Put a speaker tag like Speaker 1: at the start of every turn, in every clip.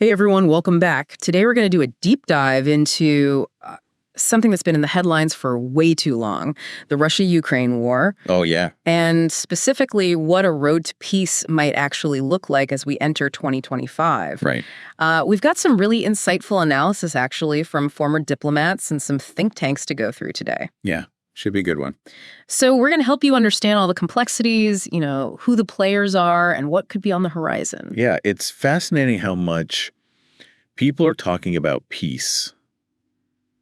Speaker 1: Hey everyone, welcome back. Today we're going to do a deep dive into something that's been in the headlines for way too long, the Russia-Ukraine war.
Speaker 2: Oh, yeah.
Speaker 1: And specifically what a road to peace might actually look like as we enter 2025.
Speaker 2: Right.
Speaker 1: We've got some really insightful analysis actually from former diplomats and some think tanks to go through today.
Speaker 2: Yeah. Should be a good one.
Speaker 1: So we're going to help you understand all the complexities, who the players are and what could be on the horizon.
Speaker 2: Yeah. It's fascinating how much people are talking about peace,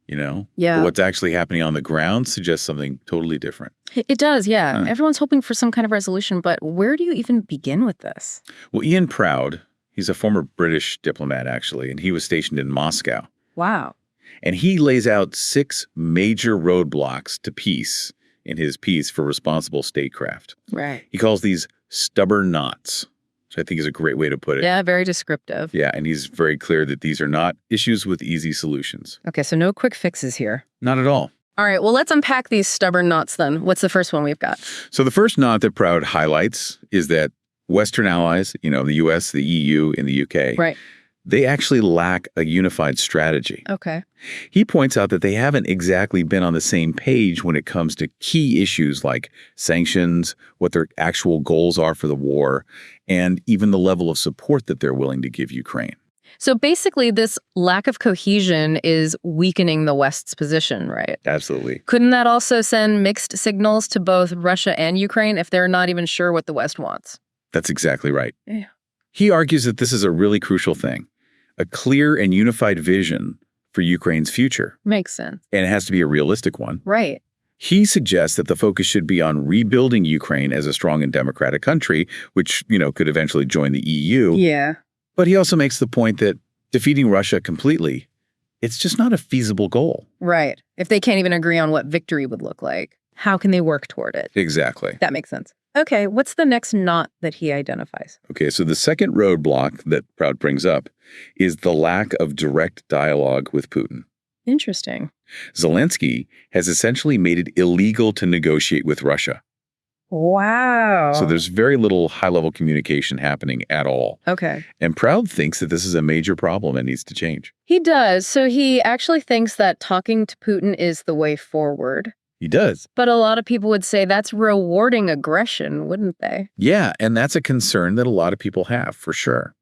Speaker 1: Yeah.
Speaker 2: But what's actually happening on the ground suggests something totally different.
Speaker 1: It does, yeah. Everyone's hoping for some kind of resolution, but where do you even begin with this?
Speaker 2: Well, Ian Proud, he's a former British diplomat, actually, and he was stationed in Moscow.
Speaker 1: Wow.
Speaker 2: And he lays out 6 major roadblocks to peace in his piece for responsible statecraft.
Speaker 1: Right.
Speaker 2: He calls these stubborn knots, which I think is a great way to put it.
Speaker 1: Yeah, very descriptive.
Speaker 2: Yeah, and he's very clear that these are not issues with easy solutions.
Speaker 1: Okay, so no quick fixes here.
Speaker 2: Not at all.
Speaker 1: All right, well, let's unpack these stubborn knots then. What's the first one we've got?
Speaker 2: So the first knot that Proud highlights is that Western allies, the US, the EU, and the UK,
Speaker 1: Right.
Speaker 2: they actually lack a unified strategy.
Speaker 1: Okay.
Speaker 2: He points out that they haven't exactly been on the same page when it comes to key issues like sanctions, what their actual goals are for the war, and even the level of support that they're willing to give Ukraine.
Speaker 1: So basically, this lack of cohesion is weakening the West's position, right?
Speaker 2: Absolutely.
Speaker 1: Couldn't that also send mixed signals to both Russia and Ukraine if they're not even sure what the West wants?
Speaker 2: That's exactly right.
Speaker 1: Yeah.
Speaker 2: He argues that this is a really crucial thing, a clear and unified vision for Ukraine's future.
Speaker 1: Makes sense.
Speaker 2: And it has to be a realistic one.
Speaker 1: Right.
Speaker 2: He suggests that the focus should be on rebuilding Ukraine as a strong and democratic country, which, could eventually join the EU.
Speaker 1: Yeah.
Speaker 2: But he also makes the point that defeating Russia completely, it's just not a feasible goal.
Speaker 1: Right. If they can't even agree on what victory would look like, how can they work toward it?
Speaker 2: Exactly.
Speaker 1: That makes sense. Okay, what's the next knot that he identifies?
Speaker 2: Okay, so the second roadblock that Proud brings up is the lack of direct dialogue with Putin.
Speaker 1: Interesting.
Speaker 2: Zelensky has essentially made it illegal to negotiate with Russia.
Speaker 1: Wow.
Speaker 2: So there's very little high-level communication happening at all.
Speaker 1: Okay.
Speaker 2: And Proud thinks that this is a major problem and needs to change.
Speaker 1: He does. So he actually thinks that talking to Putin is the way forward.
Speaker 2: He does.
Speaker 1: But a lot of people would say that's rewarding aggression, wouldn't they?
Speaker 2: Yeah, and that's a concern that a lot of people have, for sure.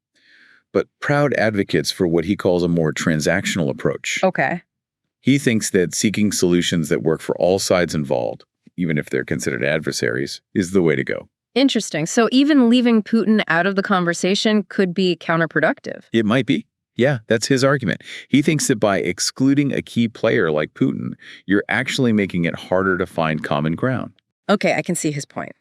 Speaker 2: But Proud advocates for what he calls a more transactional approach.
Speaker 1: Okay.
Speaker 2: He thinks that seeking solutions that work for all sides involved, even if they're considered adversaries, is the way to go.
Speaker 1: Interesting. So even leaving Putin out of the conversation could be counterproductive.
Speaker 2: It might be. Yeah, that's his argument. He thinks that by excluding a key player like Putin, you're actually making it harder to find common ground.
Speaker 1: Okay, I can see his point.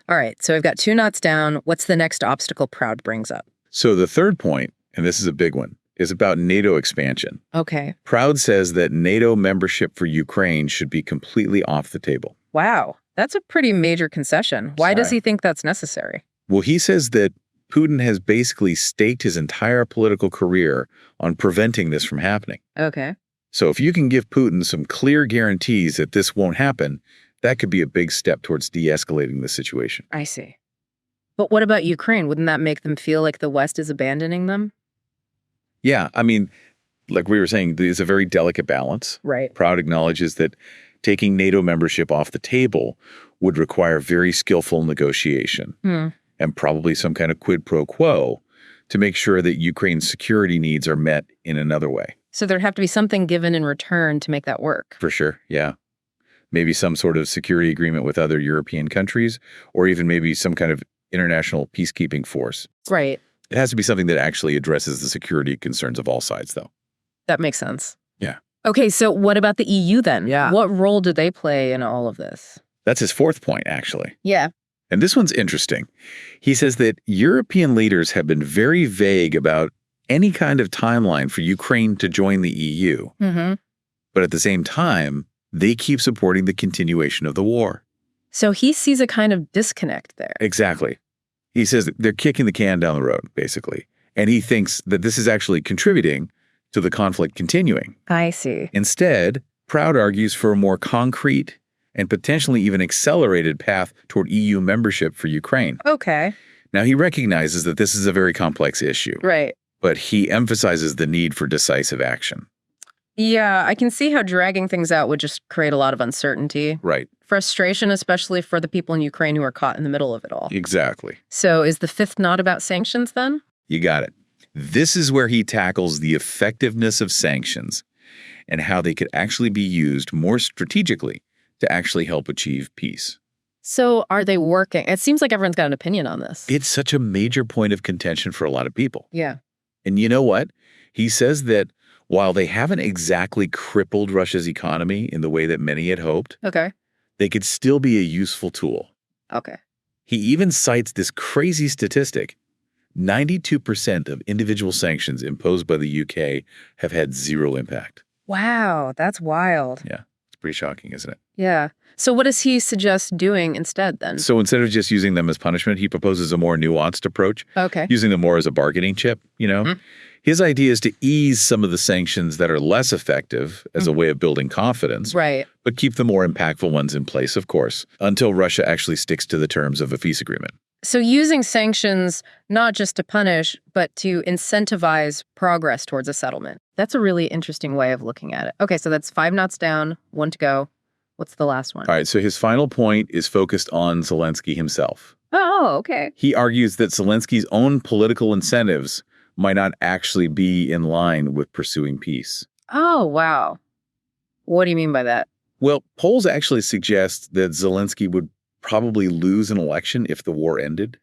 Speaker 1: All right, so I've got 2 knots down. What's the next obstacle Proud brings up?
Speaker 2: So the third point, and this is a big one, is about NATO expansion.
Speaker 1: Okay.
Speaker 2: Proud says that NATO membership for Ukraine should be completely off the table.
Speaker 1: Wow, that's a pretty major concession. Why does he think that's necessary?
Speaker 2: Well, he says that Putin has basically staked his entire political career on preventing this from happening.
Speaker 1: Okay.
Speaker 2: So if you can give Putin some clear guarantees that this won't happen, that could be a big step towards de-escalating the situation.
Speaker 1: I see. But what about Ukraine? Wouldn't that make them feel like the West is abandoning them?
Speaker 2: Yeah, I mean, like we were saying, there's a very delicate balance.
Speaker 1: Right.
Speaker 2: Proud acknowledges that taking NATO membership off the table would require very skillful negotiation and probably some kind of quid pro quo to make sure that Ukraine's security needs are met in another way.
Speaker 1: So there'd have to be something given in return to make that work.
Speaker 2: For sure, yeah. Maybe some sort of security agreement with other European countries, or even maybe some kind of international peacekeeping force.
Speaker 1: Right.
Speaker 2: It has to be something that actually addresses the security concerns of all sides, though.
Speaker 1: That makes sense.
Speaker 2: Yeah.
Speaker 1: Okay, so what about the EU then?
Speaker 3: Yeah.
Speaker 1: What role do they play in all of this?
Speaker 2: That's his fourth point, actually.
Speaker 1: Yeah.
Speaker 2: And this one's interesting. He says that European leaders have been very vague about any kind of timeline for Ukraine to join the EU.
Speaker 1: Mm-hmm.
Speaker 2: But at the same time, they keep supporting the continuation of the war.
Speaker 1: So he sees a kind of disconnect there.
Speaker 2: Exactly. He says that they're kicking the can down the road, basically. And he thinks that this is actually contributing to the conflict continuing.
Speaker 1: I see.
Speaker 2: Instead, Proud argues for a more concrete and potentially even accelerated path toward EU membership for Ukraine.
Speaker 1: Okay.
Speaker 2: Now, he recognizes that this is a very complex issue.
Speaker 1: Right.
Speaker 2: but he emphasizes the need for decisive action.
Speaker 1: Yeah, I can see how dragging things out would just create a lot of uncertainty.
Speaker 2: Right.
Speaker 1: Frustration, especially for the people in Ukraine who are caught in the middle of it all.
Speaker 2: Exactly.
Speaker 1: So is the fifth not about sanctions then?
Speaker 2: You got it. This is where he tackles the effectiveness of sanctions and how they could actually be used more strategically to actually help achieve peace.
Speaker 1: So are they working? It seems like everyone's got an opinion on this.
Speaker 2: It's such a major point of contention for a lot of people.
Speaker 1: Yeah.
Speaker 2: And you know what? He says that while they haven't exactly crippled Russia's economy in the way that many had hoped,
Speaker 1: Okay.
Speaker 2: they could still be a useful tool.
Speaker 1: Okay.
Speaker 2: He even cites this crazy statistic. 92% of individual sanctions imposed by the UK have had zero impact.
Speaker 1: Wow, that's wild.
Speaker 2: Yeah, it's pretty shocking, isn't it?
Speaker 1: Yeah. So what does he suggest doing instead then?
Speaker 2: So instead of just using them as punishment, he proposes a more nuanced approach,
Speaker 1: Okay.
Speaker 2: using them more as a bargaining chip, His idea is to ease some of the sanctions that are less effective as a way of building confidence,
Speaker 1: Right.
Speaker 2: but keep the more impactful ones in place, of course, until Russia actually sticks to the terms of a peace agreement.
Speaker 1: So using sanctions not just to punish, but to incentivize progress towards a settlement. That's a really interesting way of looking at it. Okay, so that's 5 knots down, 1 to go. What's the last one?
Speaker 2: All right, so his final point is focused on Zelensky himself.
Speaker 1: Oh, okay.
Speaker 2: He argues that Zelensky's own political incentives might not actually be in line with pursuing peace.
Speaker 1: Oh, wow. What do you mean by that?
Speaker 2: Well, polls actually suggest that Zelensky would probably lose an election if the war ended.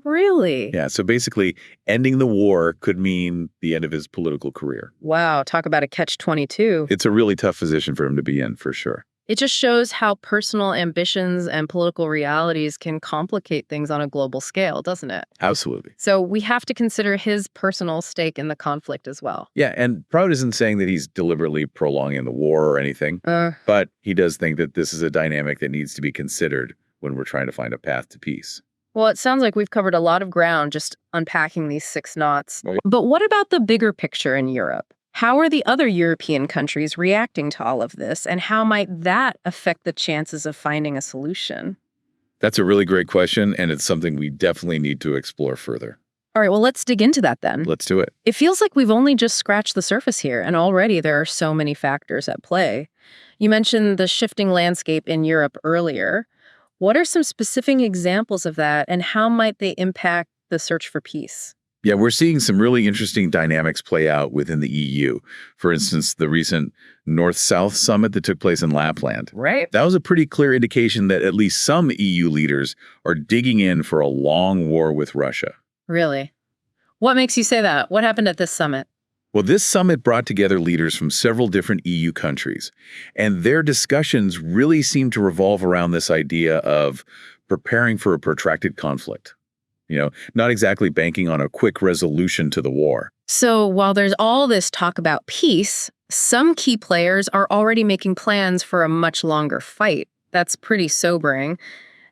Speaker 1: Really?
Speaker 2: Yeah, so basically, ending the war could mean the end of his political career.
Speaker 1: Wow, talk about a catch-22.
Speaker 2: It's a really tough position for him to be in, for sure.
Speaker 1: It just shows how personal ambitions and political realities can complicate things on a global scale, doesn't it?
Speaker 2: Absolutely.
Speaker 1: So we have to consider his personal stake in the conflict as well.
Speaker 2: Yeah, and Proud isn't saying that he's deliberately prolonging the war or anything, but he does think that this is a dynamic that needs to be considered when we're trying to find a path to peace.
Speaker 1: Well, it sounds like we've covered a lot of ground just unpacking these 6 knots.
Speaker 2: Well,
Speaker 1: But what about the bigger picture in Europe? How are the other European countries reacting to all of this, and how might that affect the chances of finding a solution?
Speaker 2: That's a really great question, and it's something we definitely need to explore further.
Speaker 1: All right, well, let's dig into that then.
Speaker 2: Let's do it.
Speaker 1: It feels like we've only just scratched the surface here, and already there are so many factors at play. You mentioned the shifting landscape in Europe earlier. What are some specific examples of that, and how might they impact the search for peace?
Speaker 2: Yeah, we're seeing some really interesting dynamics play out within the EU. For instance, the recent North-South summit that took place in Lapland.
Speaker 1: Right.
Speaker 2: That was a pretty clear indication that at least some EU leaders are digging in for a long war with Russia.
Speaker 1: Really? What makes you say that? What happened at this summit?
Speaker 2: Well, this summit brought together leaders from several different EU countries, and their discussions really seem to revolve around this idea of preparing for a protracted conflict. Not exactly banking on a quick resolution to the war.
Speaker 1: So while there's all this talk about peace, some key players are already making plans for a much longer fight. That's pretty sobering.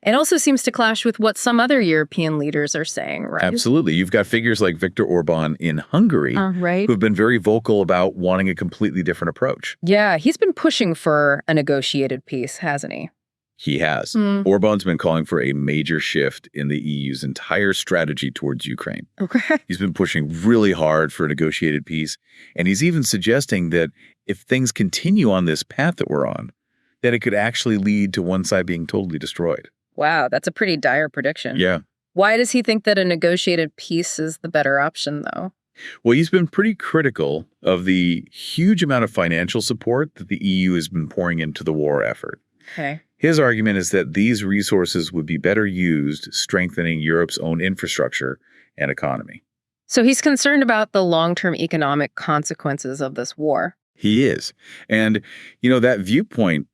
Speaker 1: It also seems to clash with what some other European leaders are saying, right?
Speaker 2: Absolutely. You've got figures like Viktor Orban in Hungary
Speaker 1: Right.
Speaker 2: who've been very vocal about wanting a completely different approach.
Speaker 1: Yeah, he's been pushing for a negotiated peace, hasn't he?
Speaker 2: He has. Orban's been calling for a major shift in the EU's entire strategy towards Ukraine.
Speaker 1: Okay.
Speaker 2: He's been pushing really hard for a negotiated peace, and he's even suggesting that if things continue on this path that we're on, that it could actually lead to one side being totally destroyed.
Speaker 1: Wow, that's a pretty dire prediction.
Speaker 2: Yeah.
Speaker 1: Why does he think that a negotiated peace is the better option, though?
Speaker 2: Well, he's been pretty critical of the huge amount of financial support that the EU has been pouring into the war effort.
Speaker 1: Okay.
Speaker 2: His argument is that these resources would be better used strengthening Europe's own infrastructure and economy.
Speaker 1: So he's concerned about the long-term economic consequences of this war.
Speaker 2: He is. And, that viewpoint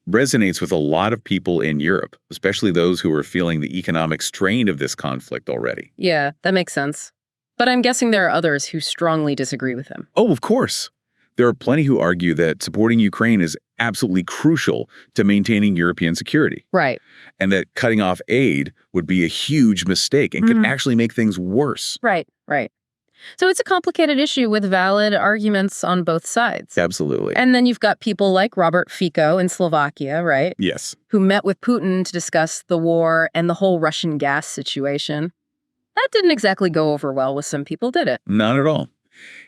Speaker 2: resonates with a lot of people in Europe, especially those who are feeling the economic strain of this conflict already.
Speaker 1: Yeah, that makes sense. But I'm guessing there are others who strongly disagree with him.
Speaker 2: Oh, of course. There are plenty who argue that supporting Ukraine is absolutely crucial to maintaining European security.
Speaker 1: Right.
Speaker 2: And that cutting off aid would be a huge mistake and could actually make things worse.
Speaker 1: Right. So it's a complicated issue with valid arguments on both sides.
Speaker 2: Absolutely.
Speaker 1: And then you've got people like Robert Fico in Slovakia, right?
Speaker 2: Yes.
Speaker 1: Who met with Putin to discuss the war and the whole Russian gas situation. That didn't exactly go over well with some people, did it?
Speaker 2: Not at all.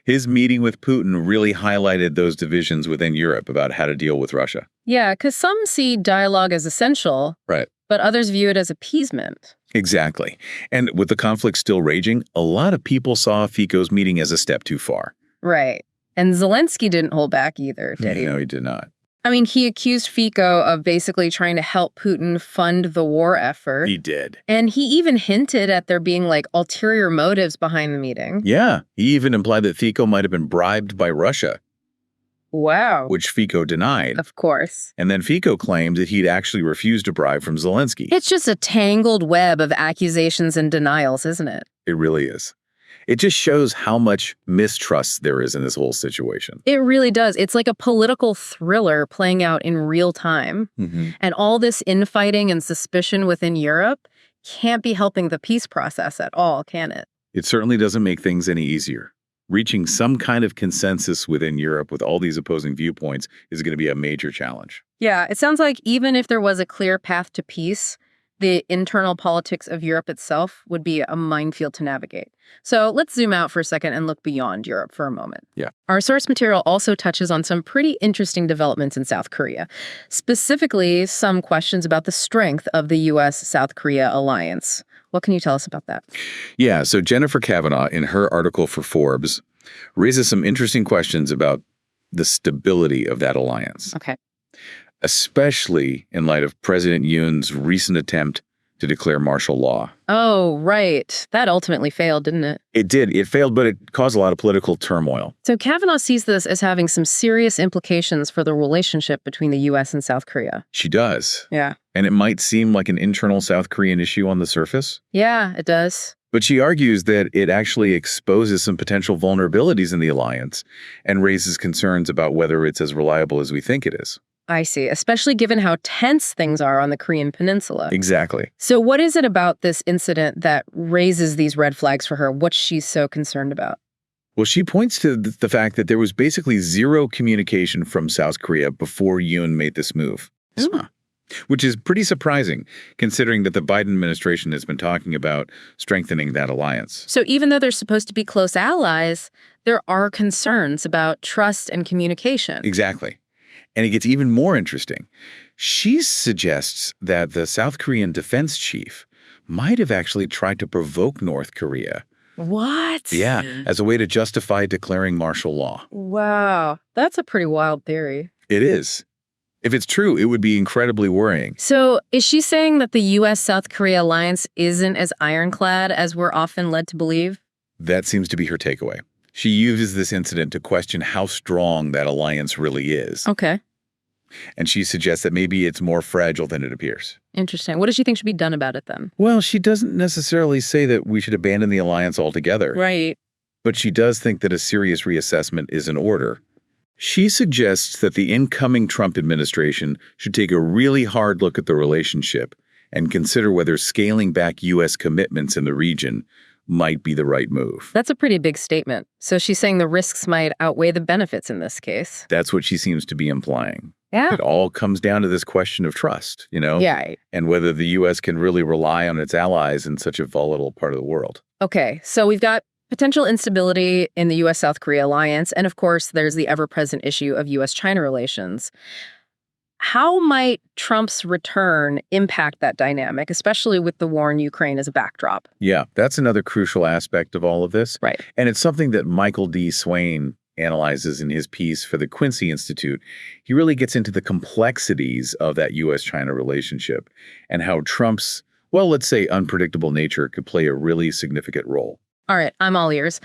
Speaker 2: His meeting with Putin really highlighted those divisions within Europe about how to deal with Russia.
Speaker 1: Yeah, because some see dialogue as essential,
Speaker 2: Right.
Speaker 1: but others view it as appeasement.
Speaker 2: Exactly. And with the conflict still raging, a lot of people saw Fico's meeting as a step too far.
Speaker 1: Right. And Zelensky didn't hold back either, did he?
Speaker 2: No, he did not.
Speaker 1: I mean, he accused Fico of basically trying to help Putin fund the war effort.
Speaker 2: He did.
Speaker 1: And he even hinted at there being, like, ulterior motives behind the meeting.
Speaker 2: Yeah. He even implied that Fico might have been bribed by Russia,
Speaker 1: Wow.
Speaker 2: which Fico denied.
Speaker 1: Of course.
Speaker 2: And then Fico claimed that he'd actually refused a bribe from Zelensky.
Speaker 1: It's just a tangled web of accusations and denials, isn't it?
Speaker 2: It really is. It just shows how much mistrust there is in this whole situation.
Speaker 1: It really does. It's like a political thriller playing out in real time.
Speaker 2: Mm-hmm.
Speaker 1: And all this infighting and suspicion within Europe can't be helping the peace process at all, can it?
Speaker 2: It certainly doesn't make things any easier. Reaching some kind of consensus within Europe with all these opposing viewpoints is going to be a major challenge.
Speaker 1: Yeah, it sounds like even if there was a clear path to peace, the internal politics of Europe itself would be a minefield to navigate. So let's zoom out for a second and look beyond Europe for a moment.
Speaker 2: Yeah.
Speaker 1: Our source material also touches on some pretty interesting developments in South Korea, specifically some questions about the strength of the U.S.-South Korea alliance. What can you tell us about that?
Speaker 2: Yeah, so Jennifer Kavanaugh, in her article for Forbes, raises some interesting questions about the stability of that alliance.
Speaker 1: Okay.
Speaker 2: Especially in light of President Yoon's recent attempt to declare martial law.
Speaker 1: Oh, right. That ultimately failed, didn't it?
Speaker 2: It did. It failed, but it caused a lot of political turmoil.
Speaker 1: So Kavanaugh sees this as having some serious implications for the relationship between the U.S. and South Korea.
Speaker 2: She does.
Speaker 1: Yeah.
Speaker 2: And it might seem like an internal South Korean issue on the surface.
Speaker 1: Yeah, it does.
Speaker 2: But she argues that it actually exposes some potential vulnerabilities in the alliance and raises concerns about whether it's as reliable as we think it is.
Speaker 1: I see, especially given how tense things are on the Korean peninsula.
Speaker 2: Exactly.
Speaker 1: So what is it about this incident that raises these red flags for her? What she's so concerned about?
Speaker 2: Well, she points to the fact that there was basically zero communication from South Korea before Yoon made this move. Which is pretty surprising, considering that the Biden administration has been talking about strengthening that alliance.
Speaker 1: So even though they're supposed to be close allies, there are concerns about trust and communication.
Speaker 2: Exactly. And it gets even more interesting. She suggests that the South Korean defense chief might have actually tried to provoke North Korea.
Speaker 1: What?
Speaker 2: Yeah, as a way to justify declaring martial law.
Speaker 1: Wow. That's a pretty wild theory.
Speaker 2: It is. If it's true, it would be incredibly worrying.
Speaker 1: So is she saying that the U.S.-South Korea alliance isn't as ironclad as we're often led to believe?
Speaker 2: That seems to be her takeaway. She uses this incident to question how strong that alliance really is.
Speaker 1: Okay.
Speaker 2: And she suggests that maybe it's more fragile than it appears.
Speaker 1: Interesting. What does she think should be done about it then?
Speaker 2: Well, she doesn't necessarily say that we should abandon the alliance altogether.
Speaker 1: Right.
Speaker 2: But she does think that a serious reassessment is in order. She suggests that the incoming Trump administration should take a really hard look at the relationship and consider whether scaling back U.S. commitments in the region might be the right move.
Speaker 1: That's a pretty big statement. So she's saying the risks might outweigh the benefits in this case.
Speaker 2: That's what she seems to be implying.
Speaker 1: Yeah.
Speaker 2: It all comes down to this question of trust, you know?
Speaker 1: Yeah.
Speaker 2: And whether the U.S. can really rely on its allies in such a volatile part of the world.
Speaker 1: Okay, so we've got potential instability in the U.S.-South Korea alliance, and of course, there's the ever-present issue of U.S.-China relations. How might Trump's return impact that dynamic, especially with the war in Ukraine as a backdrop?
Speaker 2: Yeah, that's another crucial aspect of all of this.
Speaker 1: Right.
Speaker 2: And it's something that Michael D. Swain analyzes in his piece for the Quincy Institute. He really gets into the complexities of that U.S.-China relationship and how Trump's, well, let's say unpredictable nature could play a really significant role.
Speaker 1: All right, I'm all ears.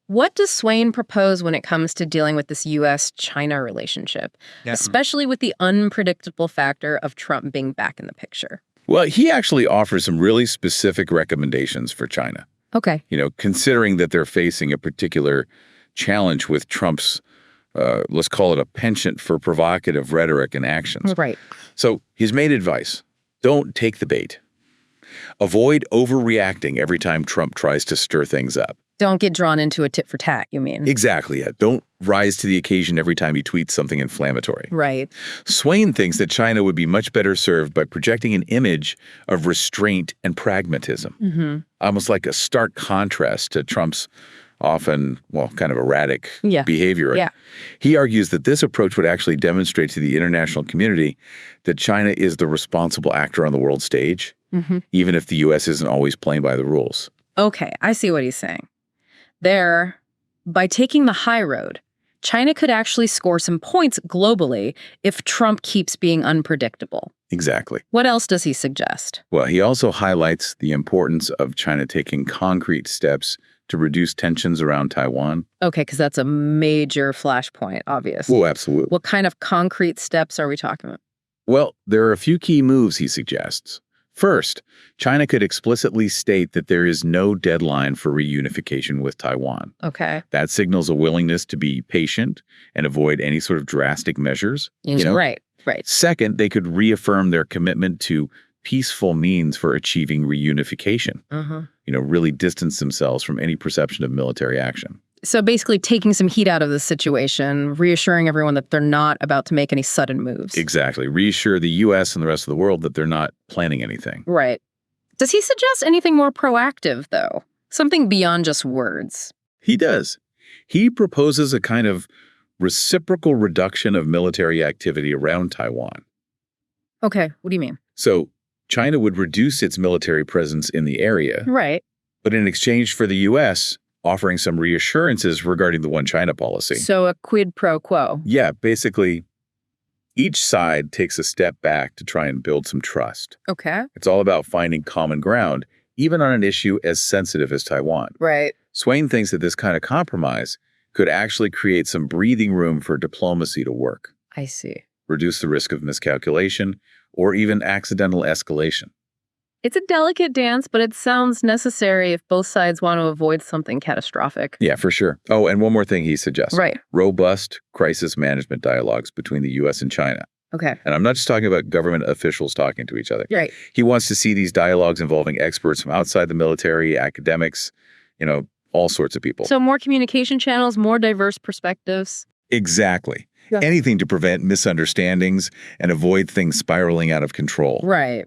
Speaker 1: What does Swain propose when it comes to dealing with this U.S.-China relationship, especially with the unpredictable factor of Trump being back in the picture?
Speaker 2: Well, he actually offers some really specific recommendations for China.
Speaker 1: Okay.
Speaker 2: You know, considering that they're facing a particular challenge with Trump's, let's call it a penchant for provocative rhetoric and actions.
Speaker 1: Right.
Speaker 2: So his main advice, don't take the bait. Avoid overreacting every time Trump tries to stir things up.
Speaker 1: Don't get drawn into a tit for tat, you mean?
Speaker 2: Exactly. Yeah. Don't rise to the occasion every time he tweets something inflammatory.
Speaker 1: Right.
Speaker 2: Swain thinks that China would be much better served by projecting an image of restraint and pragmatism, almost like a stark contrast to Trump's often, well, kind of erratic
Speaker 1: Yeah.
Speaker 2: behavior.
Speaker 1: Yeah.
Speaker 2: He argues that this approach would actually demonstrate to the international community that China is the responsible actor on the world stage, even if the U.S. isn't always playing by the rules.
Speaker 1: Okay, I see what he's saying. There, by taking the high road, China could actually score some points globally if Trump keeps being unpredictable.
Speaker 2: Exactly.
Speaker 1: What else does he suggest?
Speaker 2: Well, he also highlights the importance of China taking concrete steps to reduce tensions around Taiwan.
Speaker 1: Okay, because that's a major flashpoint, obviously.
Speaker 2: Well, absolutely.
Speaker 1: What kind of concrete steps are we talking about?
Speaker 2: Well, there are a few key moves he suggests. First, China could explicitly state that there is no deadline for reunification with Taiwan.
Speaker 1: Okay.
Speaker 2: That signals a willingness to be patient and avoid any sort of drastic measures.
Speaker 1: Right.
Speaker 2: Second, they could reaffirm their commitment to peaceful means for achieving reunification. Really distance themselves from any perception of military action.
Speaker 1: So basically taking some heat out of the situation, reassuring everyone that they're not about to make any sudden moves.
Speaker 2: Exactly. Reassure the U.S. and the rest of the world that they're not planning anything.
Speaker 1: Right. Does he suggest anything more proactive, though? Something beyond just words?
Speaker 2: He does. He proposes a kind of reciprocal reduction of military activity around Taiwan.
Speaker 1: Okay, what do you mean?
Speaker 2: So China would reduce its military presence in the area.
Speaker 1: Right.
Speaker 2: But in exchange for the U.S., offering some reassurances regarding the One China policy.
Speaker 1: So a quid pro quo.
Speaker 2: Yeah, basically, each side takes a step back to try and build some trust.
Speaker 1: Okay.
Speaker 2: It's all about finding common ground, even on an issue as sensitive as Taiwan.
Speaker 1: Right.
Speaker 2: Swain thinks that this kind of compromise could actually create some breathing room for diplomacy to work,
Speaker 1: I see.
Speaker 2: reduce the risk of miscalculation, or even accidental escalation.
Speaker 1: It's a delicate dance, but it sounds necessary if both sides want to avoid something catastrophic.
Speaker 2: Yeah, for sure. Oh, and one more thing he suggests.
Speaker 1: Right.
Speaker 2: Robust crisis management dialogues between the U.S. and China.
Speaker 1: Okay.
Speaker 2: And I'm not just talking about government officials talking to each other.
Speaker 1: Right.
Speaker 2: He wants to see these dialogues involving experts from outside the military, academics, all sorts of people.
Speaker 1: So more communication channels, more diverse perspectives.
Speaker 2: Exactly.
Speaker 1: Yeah.
Speaker 2: Anything to prevent misunderstandings and avoid things spiraling out of control.
Speaker 1: Right.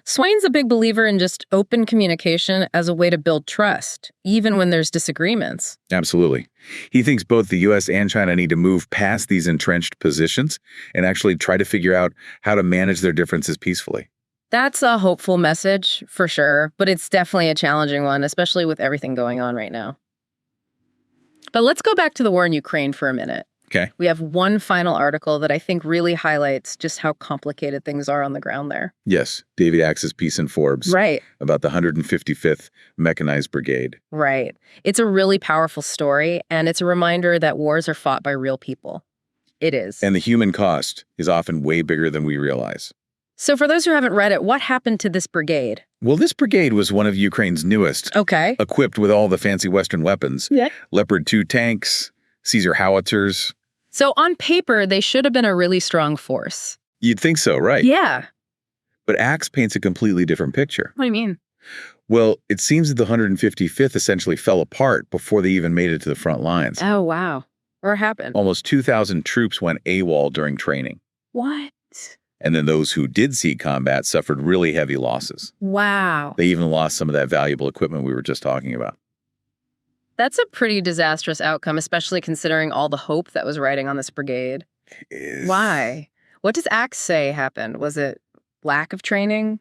Speaker 1: Swain's a big believer in just open communication as a way to build trust, even when there's disagreements.
Speaker 2: Absolutely. He thinks both the U.S. and China need to move past these entrenched positions and actually try to figure out how to manage their differences peacefully.
Speaker 1: That's a hopeful message, for sure, but it's definitely a challenging one, especially with everything going on right now. But let's go back to the war in Ukraine for a minute.
Speaker 2: Okay.
Speaker 1: We have one final article that I think really highlights just how complicated things are on the ground there.
Speaker 2: Yes, David Axe's piece in Forbes.
Speaker 1: Right.
Speaker 2: About the 155th Mechanized Brigade.
Speaker 1: Right. It's a really powerful story, and it's a reminder that wars are fought by real people. It is.
Speaker 2: And the human cost is often way bigger than we realize.
Speaker 1: So for those who haven't read it, what happened to this brigade?
Speaker 2: Well, this brigade was one of Ukraine's newest.
Speaker 1: Okay.
Speaker 2: Equipped with all the fancy Western weapons.
Speaker 1: Yeah.
Speaker 2: Leopard 2 tanks, Caesar howitzers.
Speaker 1: So on paper, they should have been a really strong force.
Speaker 2: You'd think so, right?
Speaker 1: Yeah.
Speaker 2: But Axe paints a completely different picture.
Speaker 1: What do you mean?
Speaker 2: Well, it seems that the 155th essentially fell apart before they even made it to the front lines.
Speaker 1: Oh, wow. What happened?
Speaker 2: Almost 2,000 troops went AWOL during training.
Speaker 1: What?
Speaker 2: And then those who did see combat suffered really heavy losses.
Speaker 1: Wow.
Speaker 2: They even lost some of that valuable equipment we were just talking about.
Speaker 1: That's a pretty disastrous outcome, especially considering all the hope that was riding on this brigade. Why? What does Axe say happened? Was it lack of training?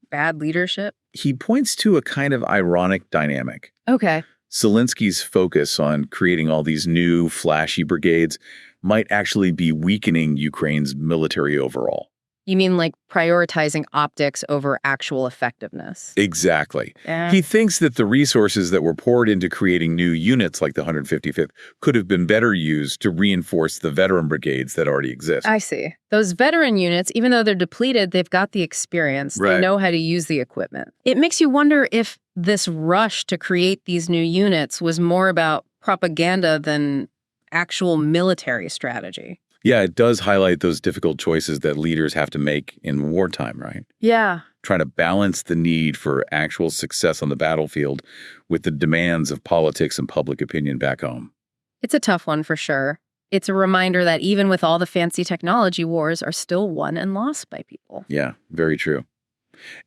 Speaker 1: Bad leadership?
Speaker 2: He points to a kind of ironic dynamic.
Speaker 1: Okay.
Speaker 2: Zelensky's focus on creating all these new, flashy brigades might actually be weakening Ukraine's military overall.
Speaker 1: You mean like prioritizing optics over actual effectiveness?
Speaker 2: Exactly.
Speaker 1: Yeah.
Speaker 2: He thinks that the resources that were poured into creating new units like the 155th could have been better used to reinforce the veteran brigades that already exist.
Speaker 1: I see. Those veteran units, even though they're depleted, they've got the experience.
Speaker 2: Right.
Speaker 1: They know how to use the equipment. It makes you wonder if this rush to create these new units was more about propaganda than actual military strategy.
Speaker 2: Yeah, it does highlight those difficult choices that leaders have to make in wartime, right?
Speaker 1: Yeah.
Speaker 2: Trying to balance the need for actual success on the battlefield with the demands of politics and public opinion back home.
Speaker 1: It's a tough one for sure. It's a reminder that even with all the fancy technology, wars are still won and lost by people.
Speaker 2: Yeah, very true.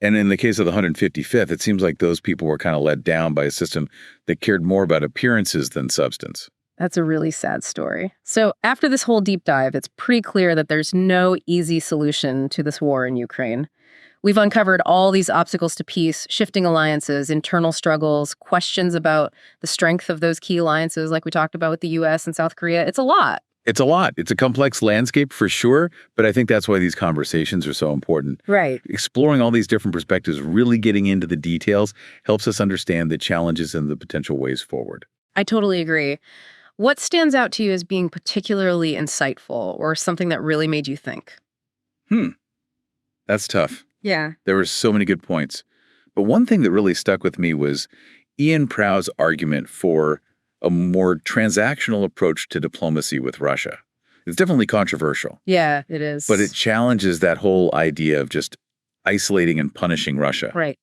Speaker 2: And in the case of the 155th, it seems like those people were kind of let down by a system that cared more about appearances than substance.
Speaker 1: That's a really sad story. So after this whole deep dive, it's pretty clear that there's no easy solution to this war in Ukraine. We've uncovered all these obstacles to peace, shifting alliances, internal struggles, questions about the strength of those key alliances, like we talked about with the US and South Korea. It's a lot.
Speaker 2: It's a lot. It's a complex landscape for sure, but I think that's why these conversations are so important.
Speaker 1: Right.
Speaker 2: Exploring all these different perspectives, really getting into the details, helps us understand the challenges and the potential ways forward.
Speaker 1: I totally agree. What stands out to you as being particularly insightful or something that really made you think?
Speaker 2: That's tough.
Speaker 1: Yeah.
Speaker 2: There were so many good points. But one thing that really stuck with me was Ian Prow's argument for a more transactional approach to diplomacy with Russia. It's definitely controversial,
Speaker 1: Yeah, it is.
Speaker 2: but it challenges that whole idea of just isolating and punishing Russia
Speaker 1: Right.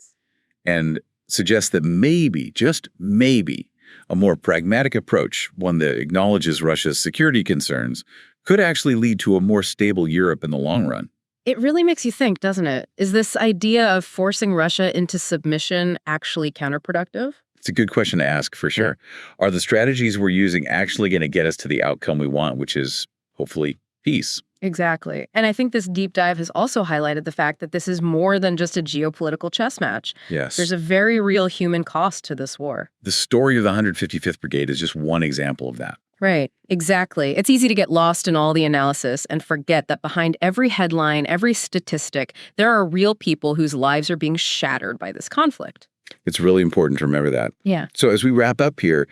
Speaker 2: and suggests that maybe, just maybe, a more pragmatic approach, one that acknowledges Russia's security concerns, could actually lead to a more stable Europe in the long run.
Speaker 1: It really makes you think, doesn't it? Is this idea of forcing Russia into submission actually counterproductive?
Speaker 2: It's a good question to ask, for sure. Are the strategies we're using actually going to get us to the outcome we want, which is hopefully peace?
Speaker 1: Exactly. And I think this deep dive has also highlighted the fact that this is more than just a geopolitical chess match.
Speaker 2: Yes.
Speaker 1: There's a very real human cost to this war.
Speaker 2: The story of the 155th Brigade is just one example of that.
Speaker 1: Right, exactly. It's easy to get lost in all the analysis and forget that behind every headline, every statistic, there are real people whose lives are being shattered by this conflict.
Speaker 2: It's really important to remember that.
Speaker 1: Yeah.
Speaker 2: So as we wrap up here,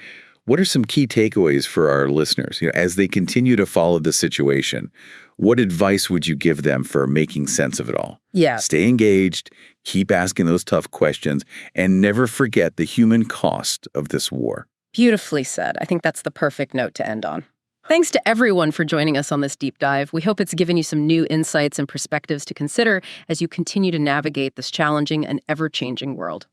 Speaker 2: what are some key takeaways for our listeners? As they continue to follow the situation, what advice would you give them for making sense of it all?
Speaker 1: Yeah.
Speaker 2: Stay engaged, keep asking those tough questions, and never forget the human cost of this war.
Speaker 1: Beautifully said. I think that's the perfect note to end on. Thanks to everyone for joining us on this deep dive. We hope it's given you some new insights and perspectives to consider as you continue to navigate this challenging and ever-changing world.